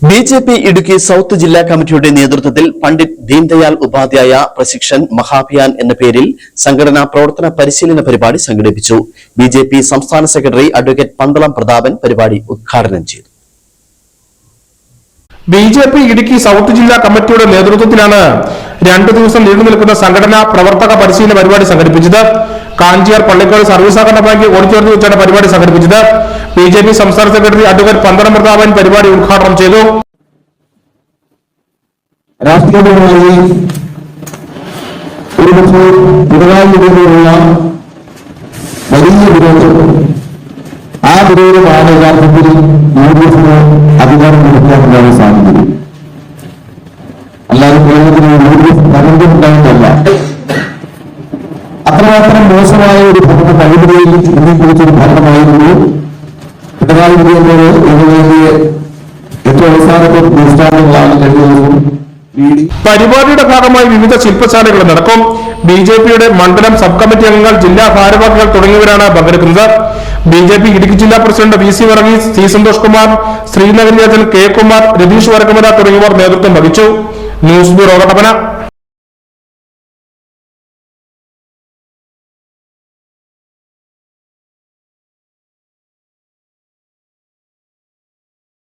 BJP Idukki south ജില്ലാ കമ്മിറ്റിയുടെ നേതൃത്വത്തിൽ പണ്ഡിറ്റ് ദീൻദയാൽ ഉപാധ്യായ പ്രശിക്ഷൺ മഹാഭിയാൻ എന്ന പേരിൽ സംഘടനാ പ്രവർത്തന പരിശീലന പരിപാടി സംഘടിപ്പിച്ചു. ബിജെപി സംസ്ഥാന സെക്രട്ടറി അഡ്വക്കേറ്റ് പന്തളം പ്രതാപൻ പരിപാടി ഉദ്ഘാടനം ചെയ്തു. ബിജെപി ഇടുക്കി സൌത്ത് ജില്ലാ കമ്മിറ്റിയുടെ നേതൃത്വത്തിലാണ് 2 ദിവസം നീണ്ടു നിൽക്കുന്ന സംഘടനാ പ്രവർത്തക പരിശീലന പരിപാടി സംഘടിപ്പിച്ചത്. കാഞ്ചിയാർ പള്ളിക്കോട് സർവീസ് സഹകരണ ബാങ്ക് ഓഡിറ്റോറിയത്തിൽ വെച്ചാണ് പരിപാടി സംഘടിപ്പിച്ചത്. ബിജെപി സംസ്ഥാന സെക്രട്ടറി അഡ്വക്കേറ്റ് പന്തളം പ്രതാപൻ പരിപാടി ഉദ്ഘാടനം ചെയ്തു. രാഷ്ട്രീയപരമായി ഒരുപക്ഷെ പിണറായിയുള്ള വലിയ വിരോധം, ആ വിരോധമാണ് യഥാർത്ഥത്തിൽ യുഡിഎഫിന് അധികാരം കൊടുക്കാനുള്ള സാധ്യത. അല്ലാതെ കേരളത്തിന് യുഡിഎഫ് ഭരണമുണ്ടായിട്ടല്ല. അത്രമാത്രം മോശമായ ഒരു ഭരണ കഴിവുകളിൽ കുറിച്ചൊരു ഭരണമായിരുന്നു പിണറായി വിജയനോട് എന്നതിന്റെ ഏറ്റവും അവസാനത്തെ ദൃഷ്ടാന്തങ്ങളാണ് കഴിഞ്ഞതും. പരിപാടിയുടെ ഭാഗമായി വിവിധ ശില്പശാലകൾ നടക്കും. ബിജെപിയുടെ മണ്ഡലം സബ് കമ്മിറ്റി അംഗങ്ങൾ, ജില്ലാ ഭാരവാഹികൾ തുടങ്ങിയവരാണ് പങ്കെടുക്കുന്നത്. ബിജെപി ഇടുക്കി ജില്ലാ president V C Varghese, C Santhosh Kumar, Sreenagar Rajan, K Kumar, Ratheesh Varakkamala തുടങ്ങിയവർ നേതൃത്വം വഹിച്ചു. News bureau Kattappana.